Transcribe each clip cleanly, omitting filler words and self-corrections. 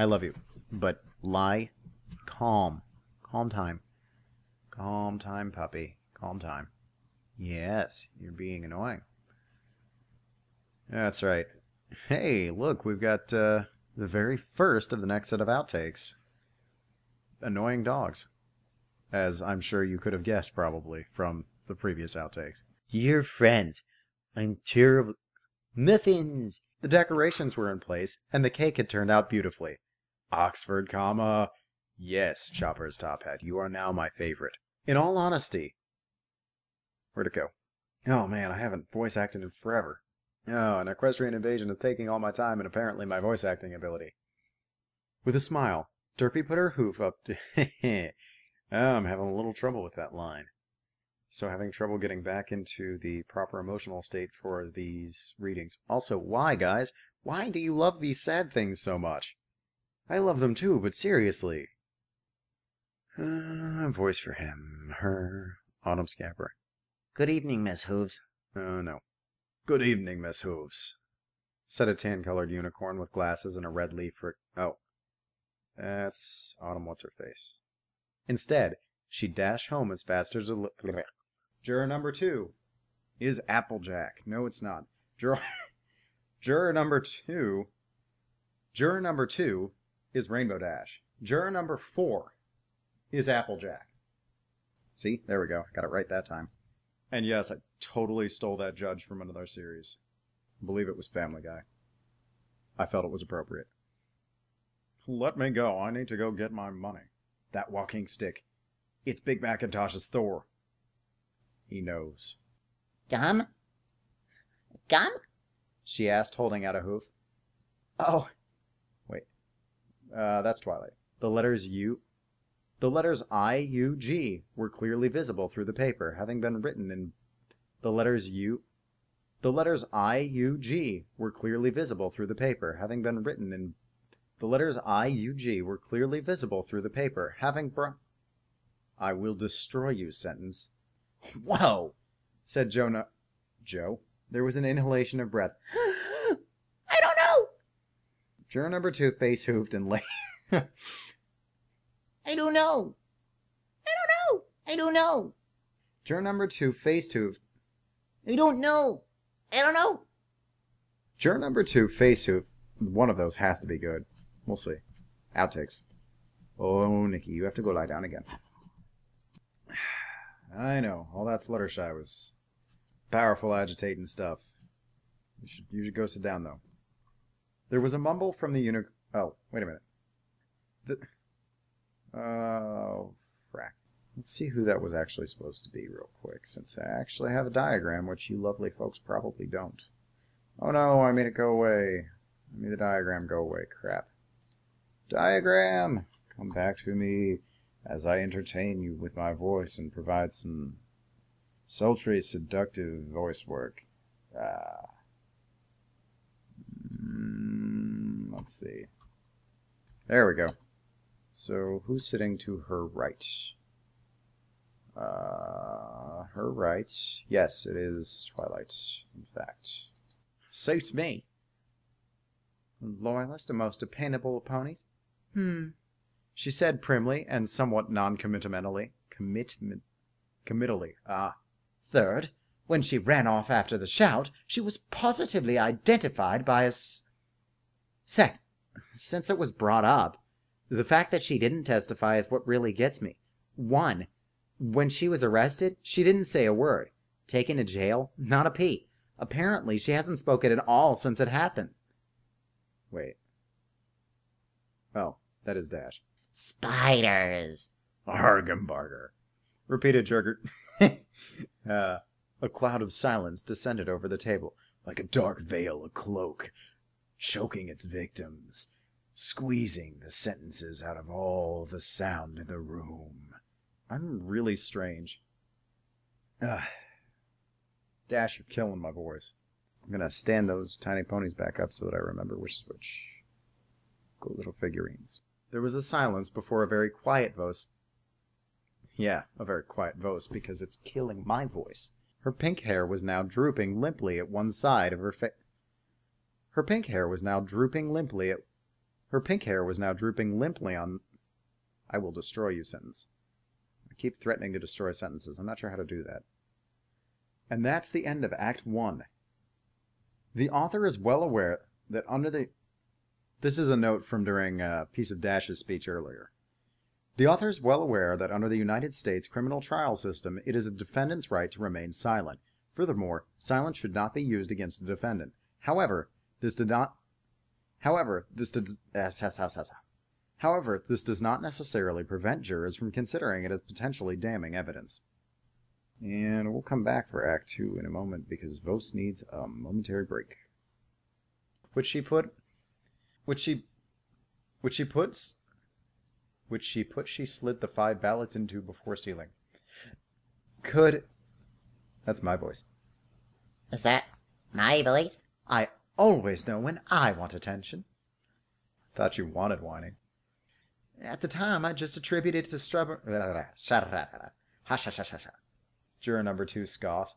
I love you. But lie calm. Calm time. Calm time, puppy. Calm time. Yes, you're being annoying. That's right. Hey, look, we've got the very first of the next set of outtakes. Annoying dogs. As I'm sure you could have guessed, probably, from the previous outtakes. Dear friends, I'm terrible. Muffins! The decorations were in place, and the cake had turned out beautifully. Oxford, comma. Yes, Chopper's top hat, you are now my favorite. In all honesty. Where'd it go? Oh man, I haven't voice acted in forever. Oh, an equestrian invasion is taking all my time and apparently my voice acting ability. With a smile, Derpy put her hoof up to... Oh, I'm having a little trouble with that line. So having trouble getting back into the proper emotional state for these readings. Also, why, guys? Why do you love these sad things so much? I love them too, but seriously. Voice for him. Her. Autumn Scamper. Good evening, Miss Hooves. Oh, no. Good evening, Miss Hooves. Said a tan-colored unicorn with glasses and a red leaf for... Oh. That's Autumn What's-Her-Face. Instead, she dashed home as fast as a... Juror number 2 is Applejack. No, it's not. Juror number 2... Juror number 2 is Rainbow Dash. Juror number 4 is Applejack. See? There we go. I got it right that time. And yes, I totally stole that judge from another series. I believe it was Family Guy. I felt it was appropriate. Let me go. I need to go get my money. That walking stick. It's Big Macintosh's Thor. He knows. Gum? Gum? She asked, holding out a hoof. Oh. Wait. That's Twilight. The letters I-U-G were clearly visible through the paper, having been written in... The letters I-U-G were clearly visible through the paper, having been written in... The letters I-U-G were clearly visible through the paper, having brought... I will destroy you, sentence. Whoa! Said Joe. There was an inhalation of breath. I don't know! Juror number 2 face hooved and lay... I don't know. I don't know. I don't know. Juror number 2 face hooved. I don't know. I don't know. Juror number 2 face hooved. One of those has to be good. We'll see. Outtakes. Oh, Nikki, you have to go lie down again. I know. All that Fluttershy was powerful, agitating stuff. You should go sit down, though. There was a mumble from the Oh, wait a minute. Oh, frack. Let's see who that was actually supposed to be real quick, since I actually have a diagram, which you lovely folks probably don't. Oh no, I made it go away. I made the diagram go away. Crap. Diagram! Come back to me as I entertain you with my voice and provide some sultry, seductive voice work. Let's see. There we go. So, who's sitting to her right? Her right. Yes, it is Twilight, in fact. Suits me. Loyalist and most dependable of ponies? She said primly and somewhat non-commitmentally. Committally. Third, when she ran off after the shout, she was positively identified by a Second, since it was brought up, the fact that she didn't testify is what really gets me. 1. When she was arrested, she didn't say a word. Taken to jail, not a peep. Apparently, she hasn't spoken at all since it happened. Wait. Oh, that is Dash. Spiders. Argambarger. Repeated Jurger. A cloud of silence descended over the table, like a dark veil, a cloak, choking its victims, squeezing the sentences out of all the sound in the room. I'm really strange. Dash, you're killing my voice. I'm gonna stand those tiny ponies back up so that I remember which is which. Cool little figurines. There was a silence before a very quiet voice. Yeah, a very quiet voice, because it's killing my voice. Her pink hair was now drooping limply at one side of her face. Her pink hair was now drooping limply at... Her pink hair was now drooping limply on... I will destroy you sentence. I keep threatening to destroy sentences. I'm not sure how to do that. And that's the end of Act 1. The author is well aware that under the... This is a note from during a piece of Dash's speech earlier. The author is well aware that under the United States criminal trial system, it is a defendant's right to remain silent. Furthermore, silence should not be used against a defendant. However, this does not necessarily prevent jurors from considering it as potentially damning evidence. And we'll come back for Act 2 in a moment because Vos needs a momentary break. Which she slid the 5 ballots into before sealing. That's my voice. Is that my voice? I always know when I want attention. Thought you wanted whining. At the time, I just attributed it to Juror number 2 scoffed.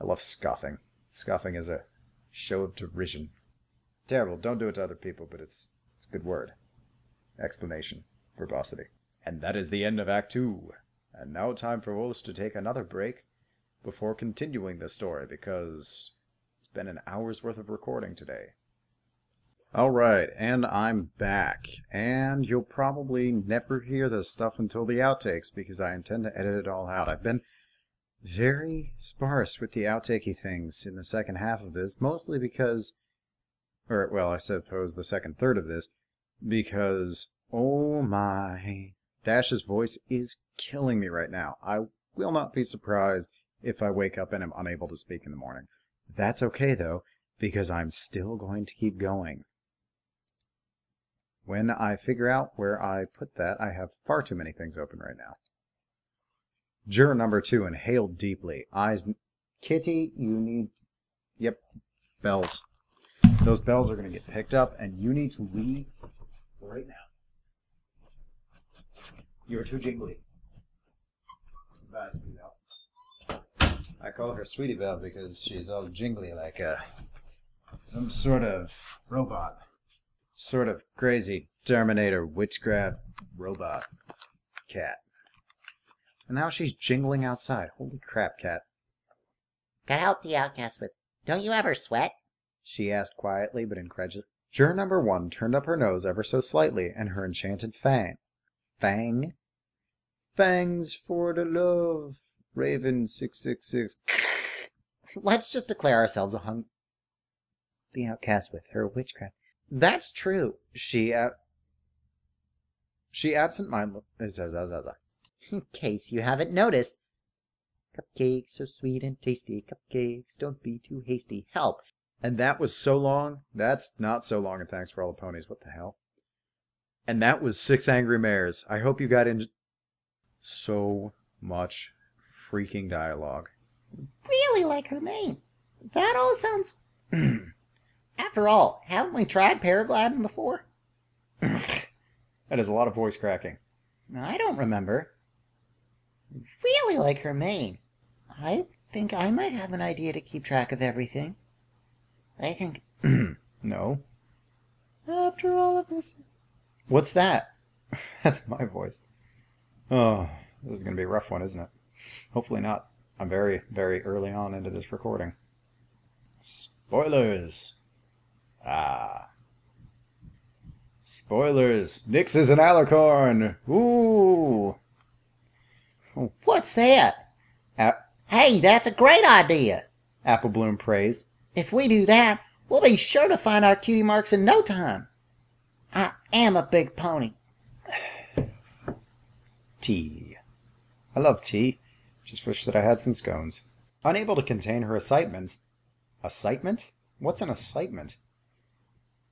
I love scoffing. Scoffing is a show of derision. Terrible. Don't do it to other people, but it's a good word. Explanation. Verbosity. And that is the end of Act 2. And now time for Vos to take another break before continuing the story, because it's been an hour's worth of recording today. Alright, and I'm back. And you'll probably never hear this stuff until the outtakes, because I intend to edit it all out. I've been very sparse with the outtakey things in the second half of this, mostly because... Or, well, I suppose the second third of this, because, oh my, Dash's voice is killing me right now. I will not be surprised if I wake up and am unable to speak in the morning. That's okay, though, because I'm still going to keep going. When I figure out where I put that, I have far too many things open right now. Juror number 2 inhaled deeply. Eyes... Kitty, you need... Yep, bells. Those bells are going to get picked up, and you need to leave right now. You're too jingly. Goodbye, Sweetie Belle. I call her Sweetie Belle because she's all jingly like some sort of robot. Sort of crazy Terminator witchcraft robot cat. And now she's jingling outside. Holy crap, cat. Gotta help the outcast with... Don't you ever sweat? She asked quietly but incredulous. Juror number 1 turned up her nose ever so slightly, and her enchanted fang? Fangs for the love. Raven 666. Let's just declare ourselves the outcast with her witchcraft. That's true. She absent-mindedly... In case you haven't noticed. Cupcakes so sweet and tasty. Cupcakes, don't be too hasty. Help. And that was so long. That's not so long, and thanks for all the ponies. What the hell? And that was 6 Angry Mares. I hope you got into... So much freaking dialogue. Really like her name. That all sounds... After all, haven't we tried paragliding before? That is a lot of voice cracking. I don't remember. Really like her mane. I think I might have an idea to keep track of everything. I think... No. After all of this... What's that? That's my voice. Oh, this is going to be a rough one, isn't it? Hopefully not. I'm very, very early on into this recording. Spoilers! Spoilers! Nyx is an alicorn! Ooh! What's that? Hey, that's a great idea! Apple Bloom praised. If we do that, we'll be sure to find our cutie marks in no time. I am a big pony. Tea. I love tea. Just wish that I had some scones. Unable to contain her excitements... Excitement? What's an excitement?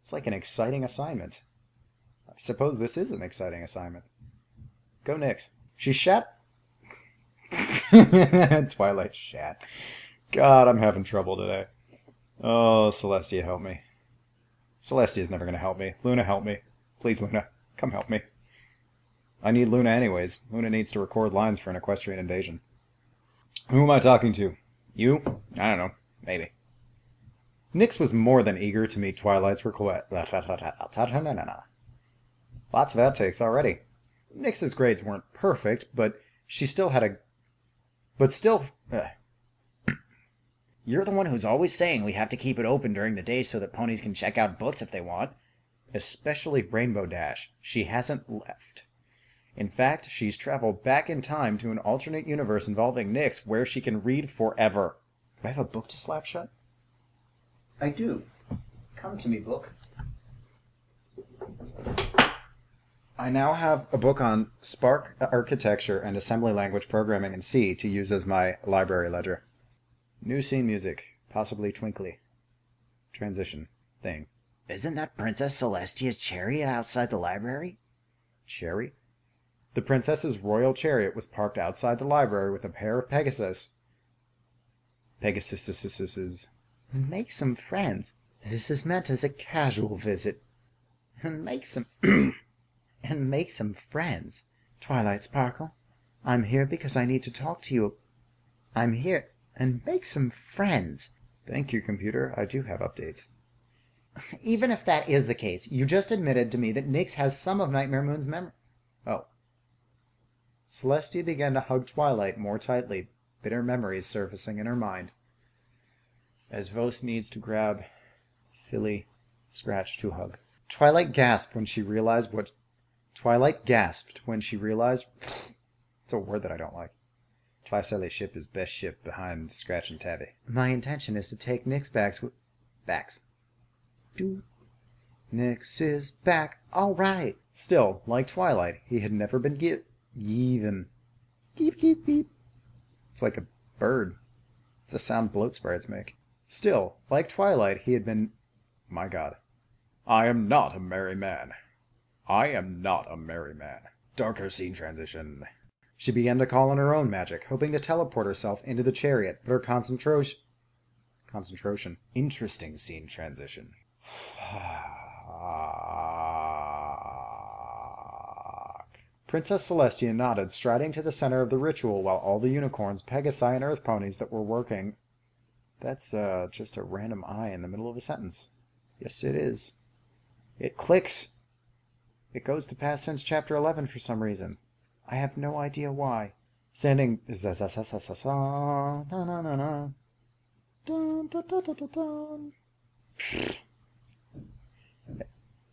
It's like an exciting assignment. I suppose this is an exciting assignment. Go Nyx. She shat... Twilight shat. God, I'm having trouble today. Oh, Celestia, help me. Celestia's never going to help me. Luna, help me. Please, Luna, come help me. I need Luna anyways. Luna needs to record lines for an equestrian invasion. Who am I talking to? You? I don't know. Maybe. Nyx was more than eager to meet Twilight's request. Lots of outtakes already. Nix's grades weren't perfect, but she still had a... But still... You're the one who's always saying we have to keep it open during the day so that ponies can check out books if they want. Especially Rainbow Dash. She hasn't left. In fact, she's traveled back in time to an alternate universe involving Nix where she can read forever. Do I have a book to slap shut? I do. Come to me, book. I now have a book on Spark architecture and assembly language programming in C to use as my library ledger. New scene music, possibly twinkly. Transition thing. Isn't that Princess Celestia's chariot outside the library? Chariot? The princess's royal chariot was parked outside the library with a pair of Pegasus. Pegasuses. Make some friends. This is meant as a casual visit. And make some... and make some friends. Twilight Sparkle, I'm here because I need to talk to you. I'm here... and make some friends. Thank you, computer. I do have updates. Even if that is the case, you just admitted to me that Nix has some of Nightmare Moon's memory. Oh. Celestia began to hug Twilight more tightly, bitter memories surfacing in her mind. As Vos needs to grab Philly Scratch to hug. Twilight gasped when she realized what... It's a word that I don't like. Twicelli ship is best ship behind Scratch and Tabby. My intention is to take Nix backs. Nix is back. All right. Still, like Twilight, he had never been even. Geep, geep, geep. It's like a bird. It's the sound bloat sprites make. Still, like Twilight, he had been... My God. I am not a merry man. I am not a merry man. Darker scene transition. She began to call on her own magic, hoping to teleport herself into the chariot, but her concentration... Interesting scene transition. Princess Celestia nodded, striding to the center of the ritual while all the unicorns, Pegasi, and Earth ponies that were working... That's just a random I in the middle of a sentence. Yes, it is. It clicks. It goes to past tense chapter 11 for some reason. I have no idea why. Standing... Dun, dun, dun, dun, dun, dun.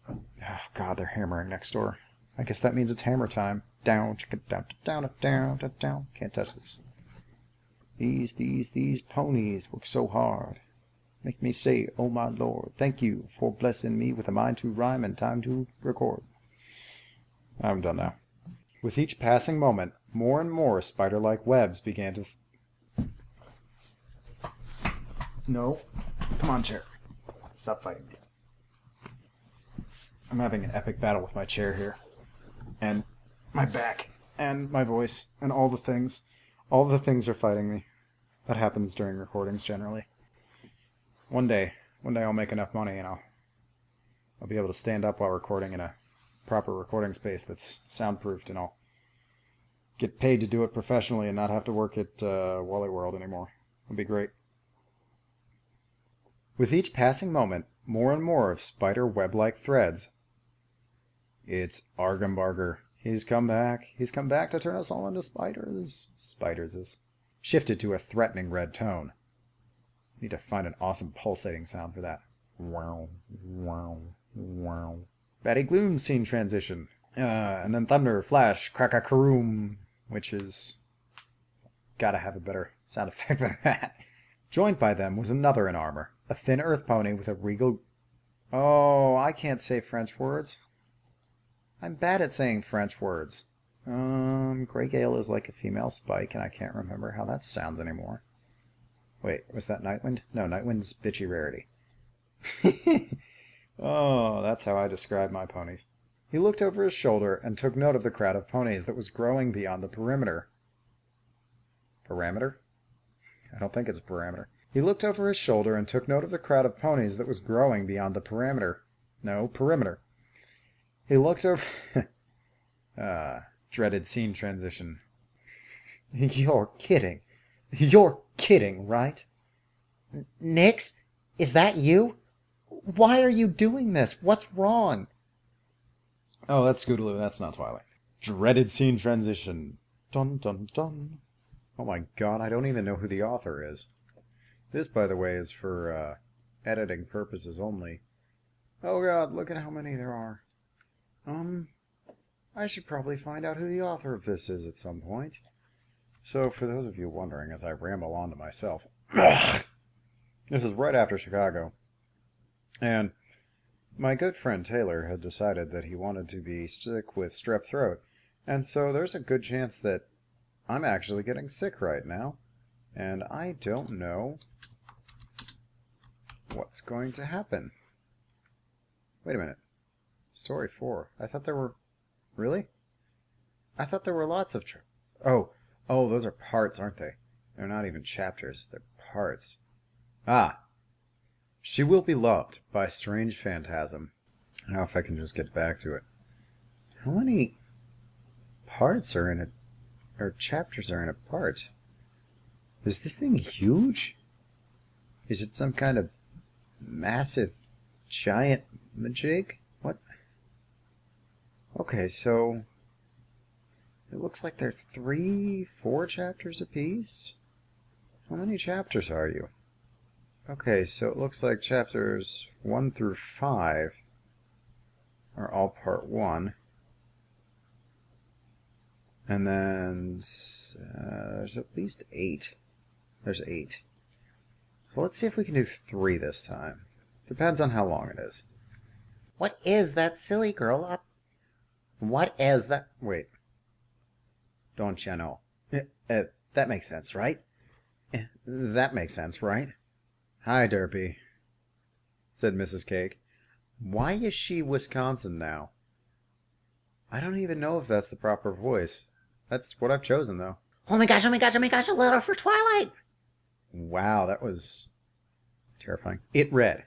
Oh, God, they're hammering next door. I guess that means it's hammer time. Down, down, down, down, down, down. Can't touch this. These ponies work so hard. Make me say, oh my Lord, thank you for blessing me with a mind to rhyme and time to record. I'm done now. With each passing moment, more and more spider-like webs began to... No. Come on, chair. Stop fighting me. I'm having an epic battle with my chair here. And my back. And my voice. And all the things. All the things are fighting me. That happens during recordings, generally. One day I'll make enough money and I'll be able to stand up while recording in a proper recording space that's soundproofed, and I'll get paid to do it professionally and not have to work at Wally World anymore. It'll be great. With each passing moment, more and more of spider web-like threads. It's Argambarger. He's come back. He's come back to turn us all into spiders. Spiders. Shifted to a threatening red tone. Need to find an awesome pulsating sound for that. Wow, wow, wow. Batty Gloom scene transition. And then thunder, flash, crack-a-karoom, which is... Gotta have a better sound effect than that. Joined by them was another in armor. A thin earth pony with a regal... Oh, I can't say French words. I'm bad at saying French words. Grey Gale is like a female spike, and I can't remember how that sounds anymore. Wait, was that Nightwind? No, Nightwind's bitchy rarity. Oh, that's how I describe my ponies. He looked over his shoulder and took note of the crowd of ponies that was growing beyond the perimeter. Parameter? I don't think it's a parameter. He looked over his shoulder and took note of the crowd of ponies that was growing beyond the parameter. No, perimeter. He looked over... dreaded scene transition. You're kidding. You're kidding, right? Nix, is that you? Why are you doing this? What's wrong? Oh, that's Scootaloo. That's not Twilight. Dreaded scene transition. Dun dun dun. Oh my god, I don't even know who the author is. This, by the way, is for editing purposes only. Oh god, look at how many there are. I should probably find out who the author of this is at some point. So, for those of you wondering, as I ramble on to myself, this is right after Chicago. And my good friend Taylor had decided that he wanted to be sick with strep throat. And so there's a good chance that I'm actually getting sick right now. And I don't know what's going to happen. Wait a minute. Story 4. I thought there were... Really? I thought there were lots of... Oh, those are parts, aren't they? They're not even chapters. They're parts. Ah. She Will Be Loved by Strange Phantasm. Now if I can just get back to it. How many parts are in it? Or chapters are in a part? Is this thing huge? Is it some kind of massive, giant majig? What? Okay, so it looks like they're 3, 4 chapters apiece. How many chapters are you? Okay, so it looks like chapters 1 through 5 are all part 1. And then there's at least 8. There's 8. So let's see if we can do 3 this time. Depends on how long it is. What is that silly girl up? What is that? Wait. Don't you know? That makes sense, right? That makes sense, right? Hi, Derpy, said Mrs. Cake. Why is she Wisconsin now? I don't even know if that's the proper voice. That's what I've chosen, though. Oh my gosh, a letter for Twilight! Wow, that was terrifying. It read.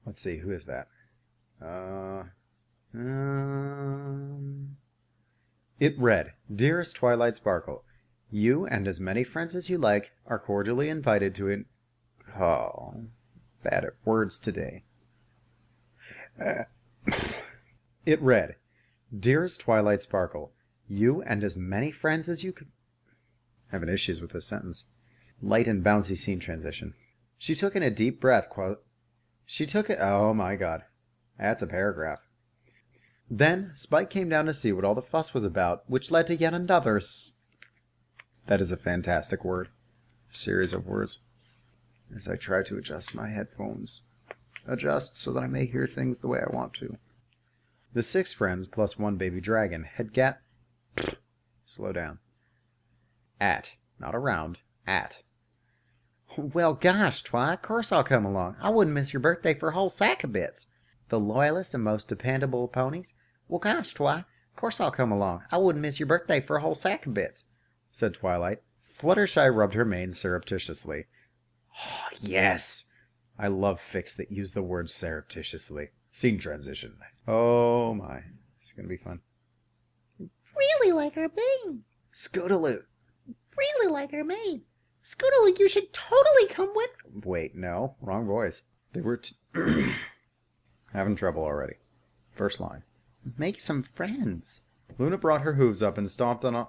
Let's see, who is that? It read, Dearest Twilight Sparkle, you and as many friends as you like are cordially invited to an... Oh, bad at words today. It read, Dearest Twilight Sparkle, you and as many friends as you could... Having issues with this sentence. Light and bouncy scene transition. She took in a deep breath, oh my god. That's a paragraph. Then, Spike came down to see what all the fuss was about, which led to yet another That is a fantastic word. Series of words. As I try to adjust my headphones. Adjust so that I may hear things the way I want to. The 6 friends plus 1 baby dragon had Slow down. At. Not around. At. Well, gosh, Twi, of course I'll come along. I wouldn't miss your birthday for a whole sack of bits. The loyalest and most dependable ponies. Well, gosh, Twi, of course I'll come along. I wouldn't miss your birthday for a whole sack of bits, said Twilight. Fluttershy rubbed her mane surreptitiously. Oh, yes! I love fics that use the word surreptitiously. Scene transition. Oh my. It's gonna be fun. Really like her mane. Scootaloo. Really like her mane. Scootaloo, you should totally come with... Wait, no. Wrong voice. They were having trouble already. First line. Make some friends. Luna brought her hooves up and stomped on a...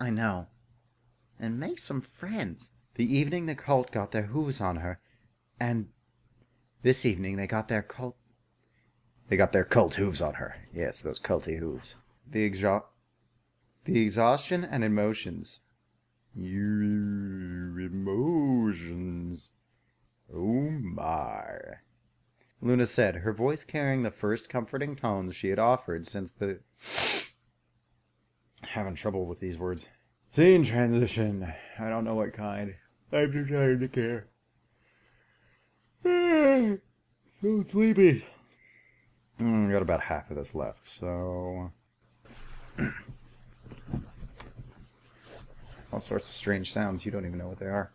I know. And make some friends. The evening the cult got their hooves on her, and this evening they got their cult... They got their cult hooves on her. Yes, those culty hooves. The exhaustion and emotions. Your emotions. Oh my. Luna said, her voice carrying the first comforting tones she had offered since the... Having trouble with these words. Scene transition. I don't know what kind. I'm too tired to care. So sleepy. Got about half of this left, so... All sorts of strange sounds. You don't even know what they are.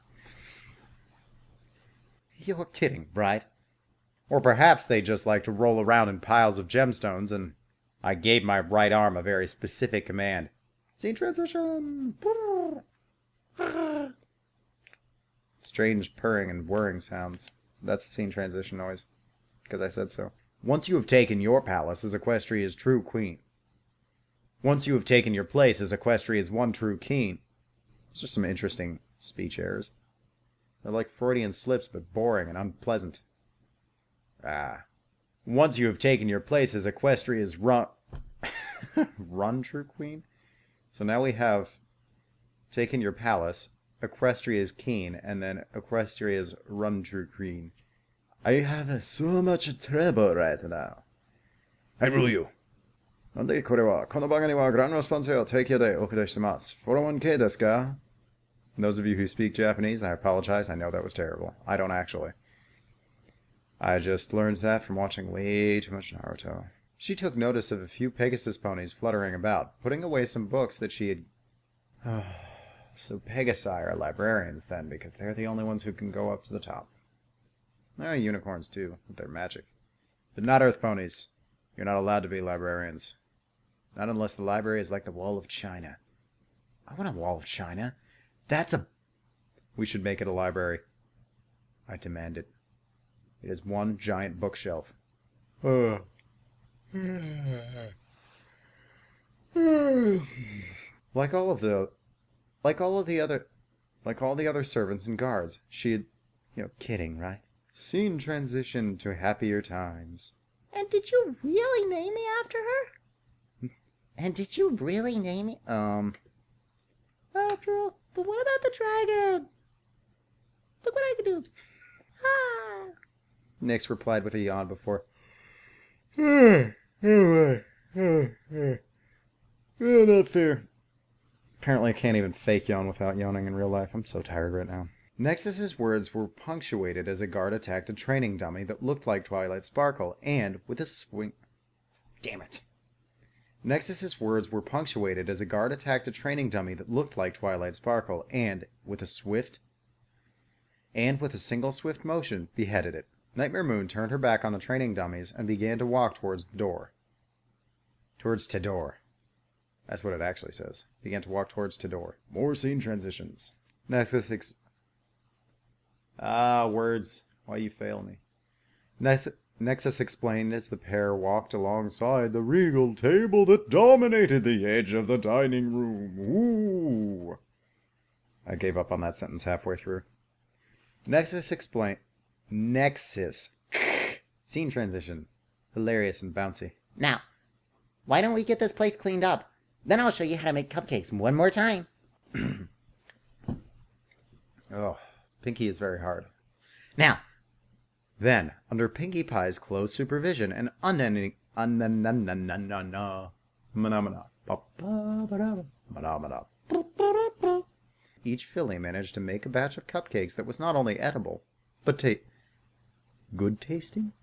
You're kidding, right? Or perhaps they just like to roll around in piles of gemstones, and I gave my right arm a very specific command. Scene transition! Strange purring and whirring sounds. That's a scene transition noise. Because I said so. Once you have taken your palace as Equestria's true queen. Once you have taken your place as Equestria's one true king. Those are some interesting speech errors. They're like Freudian slips, but boring and unpleasant. Once you have taken your place as Equestria's run true queen? So now we have taken your palace, Equestria's king, and then Equestria's run true queen. I have so much trouble right now. I rule you. なんでこれは、この番組はグランドスポンサーを提供でお送りします。401k ですか? Those of you who speak Japanese, I apologize. I know that was terrible. I don't actually. I just learned that from watching way too much Naruto. She took notice of a few Pegasus ponies fluttering about, putting away some books that she had... So Pegasi are librarians then, because they're the only ones who can go up to the top. Unicorns too, with their magic. But not Earth ponies. You're not allowed to be librarians. Not unless the library is like the Wall of China. I want a Wall of China. That's a... We should make it a library. I demand it. It is one giant bookshelf. Like all the other servants and guards, she had, kidding, right? Scene transition to happier times. And did you really name me after her? And did you really name me? After all, but what about the dragon? Look what I can do. Nyx replied with a yawn before. Not fair. Apparently I can't even fake yawn without yawning in real life. I'm so tired right now. Nexus's words were punctuated as a guard attacked a training dummy that looked like Twilight Sparkle, and with a swing... Damn it. Nexus's words were punctuated as a guard attacked a training dummy that looked like Twilight Sparkle, and with a single swift motion, beheaded it. Nightmare Moon turned her back on the training dummies and began to walk towards the door. Towards Tidor. That's what it actually says. Began to walk towards Tidor. More scene transitions. Nexus words. Why you fail me? Nexus explained as the pair walked alongside the regal table that dominated the edge of the dining room. Ooh. I gave up on that sentence halfway through. Nexus explained... Nexus. Scene transition. Hilarious and bouncy. Now, why don't we get this place cleaned up? Then I'll show you how to make cupcakes one more time. Oh, Pinkie is very hard. Now. Then, under Pinkie Pie's close supervision and unending... Each filly managed to make a batch of cupcakes that was not only edible, but good tasting?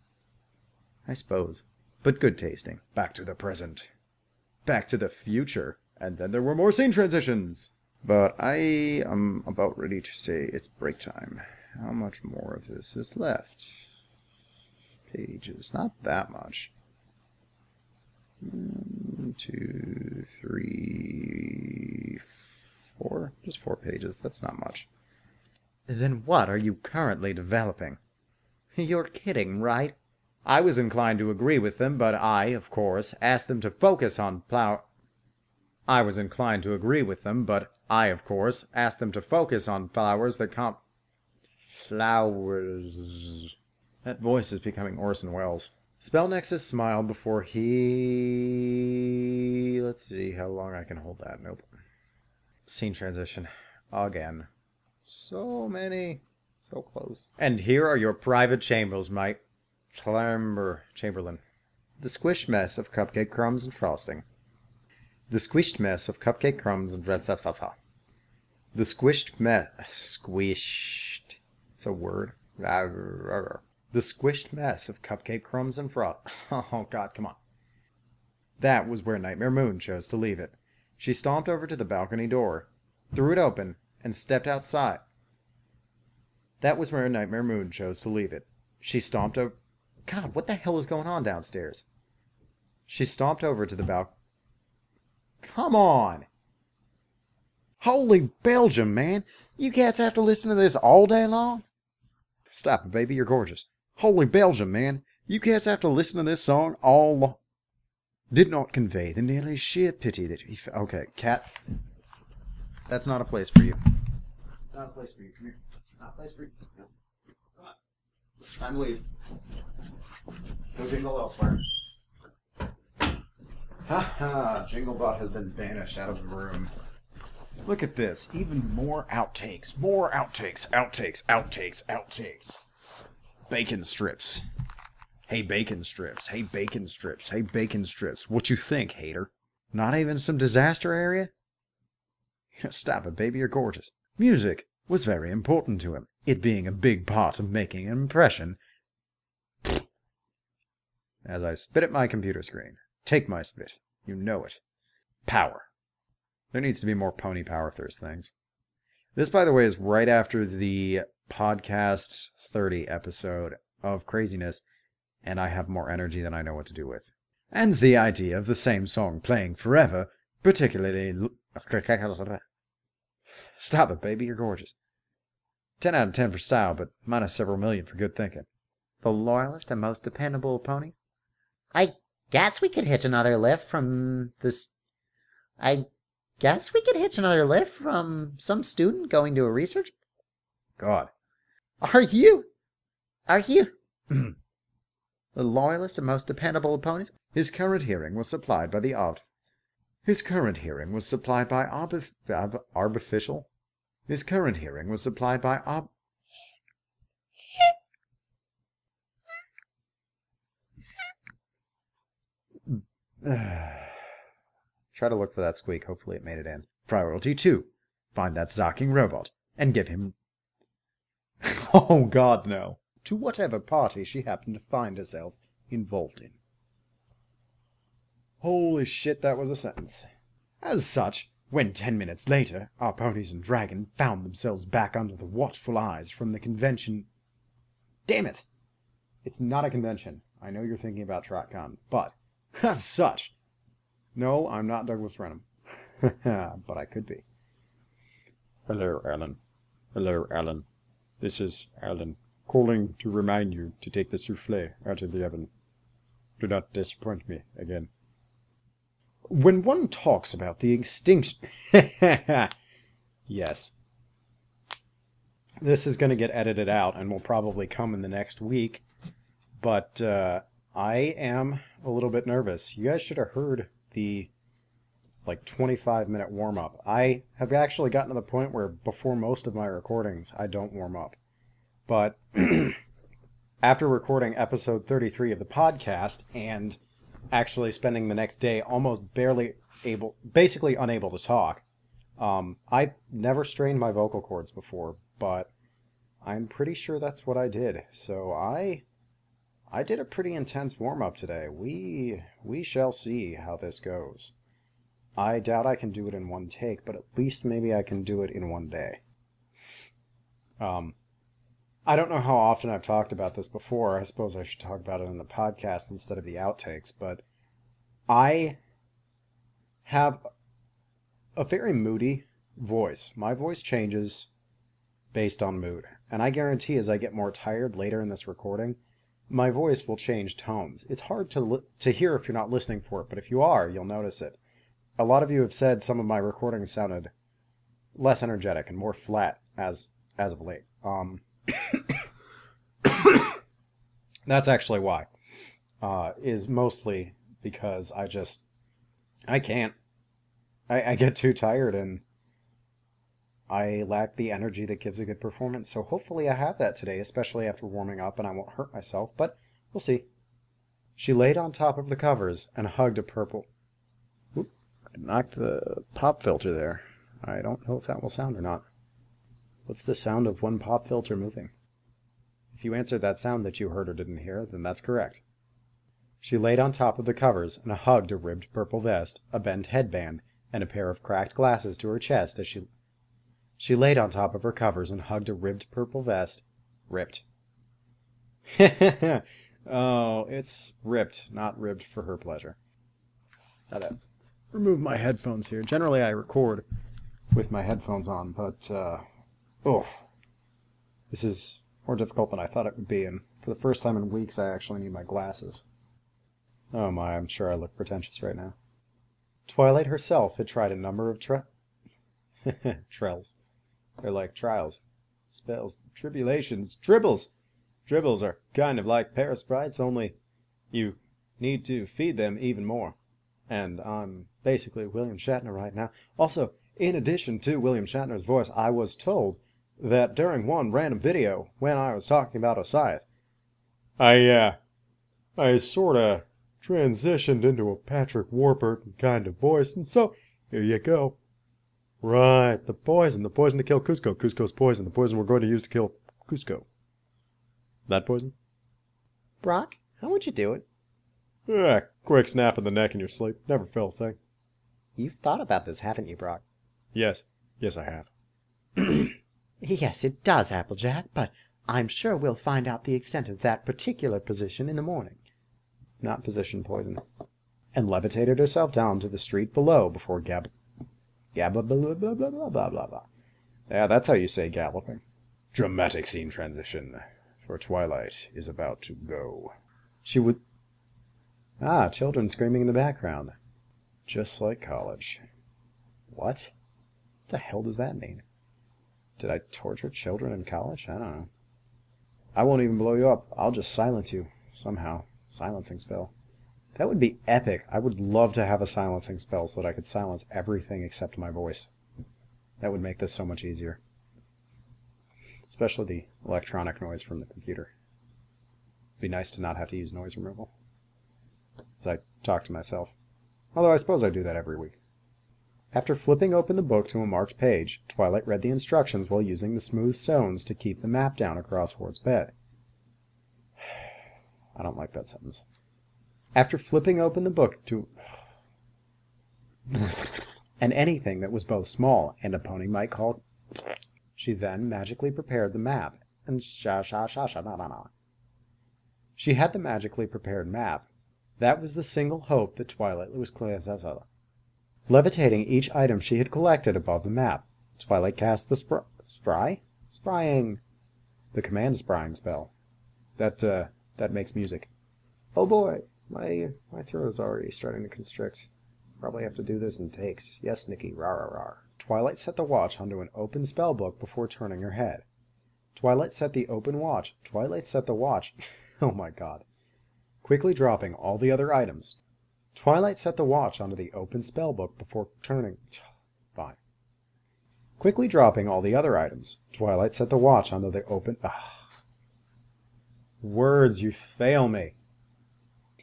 I suppose. But good tasting. Back to the present. Back to the future. And then there were more scene transitions. But I am about ready to say it's break time. How much more of this is left? Pages. Not that much. 1, 2, 3, 4. Just 4 pages. That's not much. Then what are you currently developing? You're kidding, right? I was inclined to agree with them, but I, of course, asked them to focus on flowers that Flowers. That voice is becoming Orson Welles. Spell Nexus smiled before he... Let's see how long I can hold that. Nope. Scene transition. Again. So many. So close. And here are your private chambers, mate. Chamberlain. The squished mess of cupcake crumbs and frosting. The squished mess of cupcake crumbs and... The squished mess... Squished. It's a word. The squished mess of cupcake crumbs and frost. Oh, God, come on. That was where Nightmare Moon chose to leave it. She stomped over to the balcony door, threw it open, and stepped outside. That was where Nightmare Moon chose to leave it. She stomped over... God, what the hell is going on downstairs? She stomped over to the balcony... Come on! Holy Belgium, man! You cats have to listen to this all day long? Stop it, baby. You're gorgeous. Holy Belgium, man. You cats have to listen to this song all did not convey the nearly sheer pity that he okay, cat. That's not a place for you. Not a place for you. Come here. Not a place for you. No. Come on. Time to leave. Go jingle elsewhere. Ha! Jinglebot has been banished out of the room. Look at this. Even more outtakes. More outtakes. Outtakes. Outtakes. Outtakes. Bacon strips. Hey, bacon strips. Hey, bacon strips. Hey, bacon strips. What you think, hater? Not even some disaster area? Stop it, baby. You're gorgeous. Music was very important to him. It being a big part of making an impression. As I spit at my computer screen. Take my spit. You know it. Power. There needs to be more pony power thirst things. This, by the way, is right after the podcast 30 episode of Craziness, and I have more energy than I know what to do with. And the idea of the same song playing forever, particularly... Stop it, baby, you're gorgeous. 10 out of 10 for style, but minus several million for good thinking. The loyalist and most dependable ponies? I guess we could hitch another lift from this... I guess we could hitch another lift from some student going to a research... God. Are you? The loyalist and most dependable of ponies? His current hearing was supplied by the art... His current hearing was supplied by artificial... His current hearing was supplied by Try to look for that squeak. Hopefully it made it in. Priority 2. Find that Zarking robot and give him... Oh, God, no. To whatever party she happened to find herself involved in. Holy shit, that was a sentence. As such, when 10 minutes later, our ponies and dragon found themselves back under the watchful eyes from the convention... Damn it! It's not a convention. I know you're thinking about TrotCon, but... As such... No, I'm not Douglas Renham. But I could be. Hello, Alan. Hello, Alan. This is Alan, calling to remind you to take the souffle out of the oven. Do not disappoint me again. When one talks about the extinction... Yes. This is going to get edited out and will probably come in the next week. But I am a little bit nervous. You guys should have heard the 25-minute warm-up. I have actually gotten to the point where before most of my recordings, I don't warm up. But after recording episode 33 of the podcast and actually spending the next day almost basically unable to talk, I never strained my vocal cords before, but I'm pretty sure that's what I did. So I did a pretty intense warm-up today. We shall see how this goes. I doubt I can do it in one take, but at least maybe I can do it in one day. I don't know how often I've talked about this before. I suppose I should talk about it in the podcast instead of the outtakes, but I have a very moody voice. My voice changes based on mood, and I guarantee as I get more tired later in this recording, my voice will change tones. It's hard to hear if you're not listening for it, but if you are, you'll notice it. A lot of you have said some of my recordings sounded less energetic and more flat as of late. That's actually why. Is mostly because I can't. I get too tired and I lack the energy that gives a good performance. So hopefully I have that today, especially after warming up, and I won't hurt myself, but we'll see. She laid on top of the covers and hugged a purple... Oop, I knocked the pop filter there. I don't know if that will sound or not. What's the sound of one pop filter moving? If you answered that sound that you heard or didn't hear, then that's correct. She laid on top of the covers and hugged a ribbed purple vest, a bent headband, and a pair of cracked glasses to her chest as she laid on top of her covers and hugged a ribbed purple vest. Ripped. Oh, it's ripped, not ribbed for her pleasure. Now that, remove my headphones here. Generally I record with my headphones on, but, this is more difficult than I thought it would be, and For the first time in weeks, I actually need my glasses. Oh my, I'm sure I look pretentious right now. Twilight herself had tried a number of trells. They're like trials. Spells, tribulations, dribbles! Dribbles are kind of like parasprites, only you need to feed them even more. And I'm basically William Shatner right now. Also, in addition to William Shatner's voice, I was told that during one random video, when I was talking about a scythe, I sorta transitioned into a Patrick Warburton kind of voice, and so, here you go. Right, the poison to kill Cusco. Cusco's poison, the poison we're going to use to kill Cusco. That poison? Brock, how would you do it? Quick snap in the neck in your sleep. Never felt a thing. You've thought about this, haven't you, Brock? Yes. Yes, I have. Yes, it does, Applejack, but I'm sure we'll find out the extent of that particular position in the morning. Not position poison. And levitated herself down to the street below before blah blah blah blah blah blah blah blah. Yeah, that's how you say galloping. Dramatic scene transition. For Twilight is about to go. She would... Ah, children screaming in the background. Just like college. What? What the hell does that mean? Did I torture children in college? I don't know. I won't even blow you up. I'll just silence you. Somehow. Silencing spell. That would be epic. I would love to have a silencing spell so that I could silence everything except my voice. That would make this so much easier. Especially the electronic noise from the computer. It'd be nice to not have to use noise removal. As I talk to myself. Although I suppose I do that every week. After flipping open the book to a marked page, Twilight read the instructions while using the smooth stones to keep the map down across Hort's bed. I don't like that sentence. After flipping open the book to... and anything that was both small and a pony might call... She then magically prepared the map, and She had the magically prepared map. That was the single hope that Twilight was clear. Levitating each item she had collected above the map, Twilight cast the Sprying. The command sprying spell. That makes music. Oh boy, my throat is already starting to constrict. Probably have to do this in takes. Yes, Nikki, rar. Twilight set the watch onto an open spell book before turning her head. Twilight set the watch. Oh my god. Quickly dropping all the other items. Twilight set the watch onto the open spell book before turning... Fine. Quickly dropping all the other items. Twilight set the watch onto the open... Words, you fail me.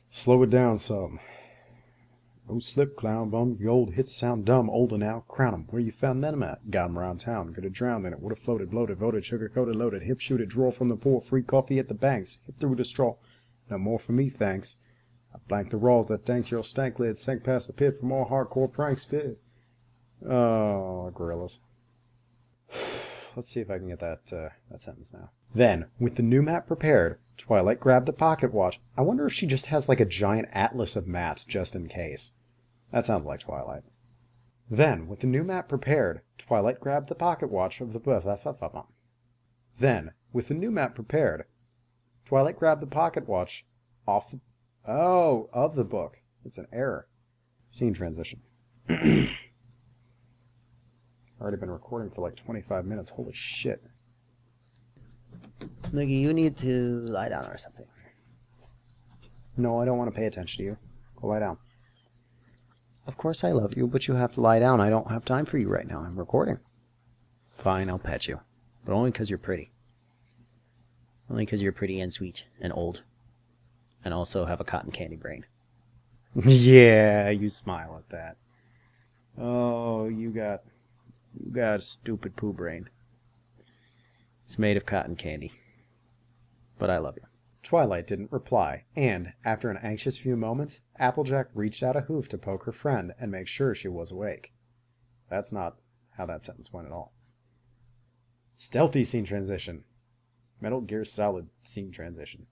Slow it down some. Oh, slip, clown bum, your old hits sound dumb, older now, crown 'em. Where you found them at? Got 'em around town, could have drowned in it, would have floated, bloated, voted, sugar-coated, loaded, hip shooted, draw from the poor, free coffee at the banks, hip through the straw. No more for me, thanks. I blanked the rolls that danked your stank lid, sank past the pit for more hardcore pranks, spit. Oh, gorillas. Let's see if I can get that sentence now. Then, with the new map prepared, Twilight grabbed the pocket watch. I wonder if she just has like a giant atlas of maps just in case. That sounds like Twilight. Then, with the new map prepared, Twilight grabbed the pocket watch of the... Then, with the new map prepared, Twilight grabbed the pocket watch off the... Oh, of the book. It's an error. Scene transition. Already been recording for like 25 minutes. Holy shit. Nikki, you need to lie down or something. No, I don't want to pay attention to you. Go lie down. Of course I love you, but you have to lie down. I don't have time for you right now. I'm recording. Fine, I'll pet you. But only because you're pretty. Only because you're pretty and sweet and old. And also have a cotton candy brain. Yeah, you smile at that. Oh, you got a stupid poo brain. It's made of cotton candy. But I love you. Twilight didn't reply, and, after an anxious few moments, Applejack reached out a hoof to poke her friend and make sure she was awake. That's not how that sentence went at all. Stealthy scene transition. Metal Gear Solid scene transition.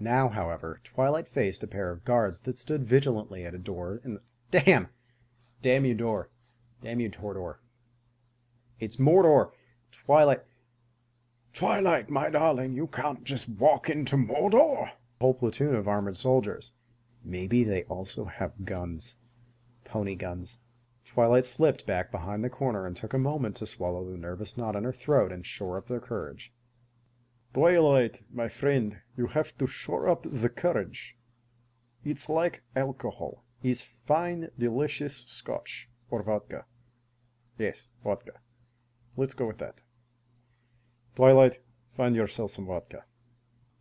Now, however, Twilight faced a pair of guards that stood vigilantly at a door in the... Damn! Damn you, door. Damn you, Tordor. It's Mordor! Twilight, my darling, you can't just walk into Mordor. A whole platoon of armored soldiers. Maybe they also have guns. Pony guns. Twilight slipped back behind the corner and took a moment to swallow the nervous knot in her throat and shore up their courage. Twilight, my friend, you have to shore up the courage. It's like alcohol. It's fine, delicious scotch. Or vodka. Yes, vodka. Let's go with that. Twilight, find yourself some vodka.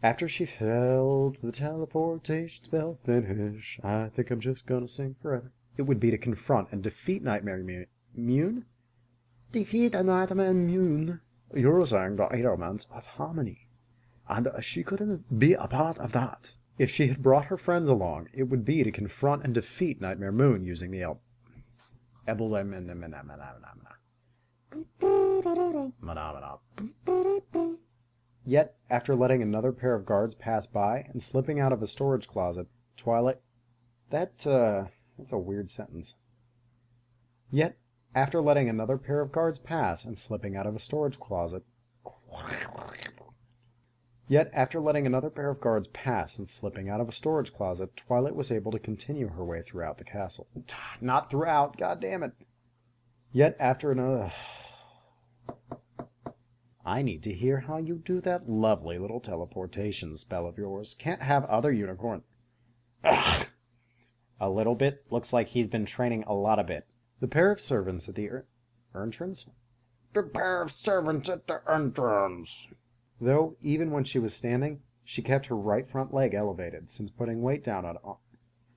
After she felt the teleportation spell finish, I think I'm just gonna sing forever. It would be to confront and defeat Nightmare Mune? Defeat a Nightmare Mune using the elements of harmony. And she couldn't be a part of that. If she had brought her friends along, it would be to confront and defeat Nightmare Moon using the Yet, after letting another pair of guards pass by and slipping out of a storage closet, Twilight... That's a weird sentence. Yet, after letting another pair of guards pass and slipping out of a storage closet... Yet, after letting another pair of guards pass and slipping out of a storage closet, Twilight was able to continue her way throughout the castle. Not throughout, god damn it. Yet, after another... I need to hear how you do that lovely little teleportation spell of yours. Can't have other unicorn... Ugh. A little bit? Looks like he's been training a lot of it. The pair of servants at the entrance? The pair of servants at the entrance. Though, even when she was standing, she kept her right front leg elevated, since putting weight down on...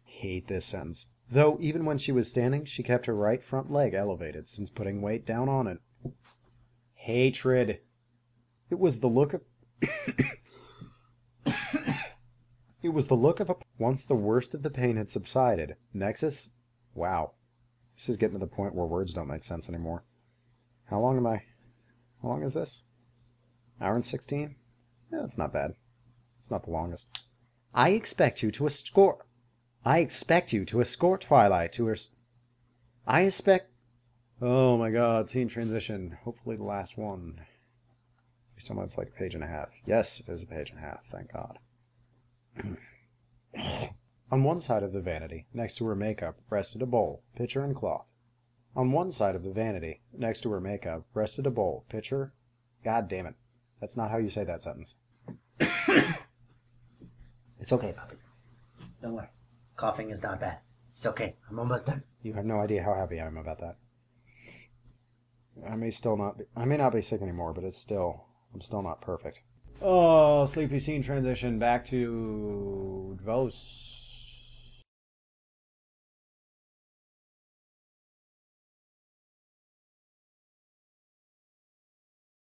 Hate this sentence. Though, even when she was standing, she kept her right front leg elevated, since putting weight down on it. Hatred. It was the look of... It was the look of a... Once the worst of the pain had subsided, Nexus... Wow. This is getting to the point where words don't make sense anymore. How long is this? Hour and 16? Yeah, that's not bad. It's not the longest. I expect you to escort Twilight to her... Oh my god, scene transition. Hopefully the last one. Someone that's like a page and a half. Yes, it is a page and a half, thank god. On one side of the vanity, next to her makeup, rested a bowl, pitcher, and cloth. On one side of the vanity, next to her makeup, rested a bowl, pitcher... God damn it. That's not how you say that sentence. It's okay, puppy. Don't worry. Coughing is not bad. It's okay. I'm almost done. You have no idea how happy I am about that. I may not be sick anymore, but I'm still not perfect. Oh, sleepy scene transition back to Vos.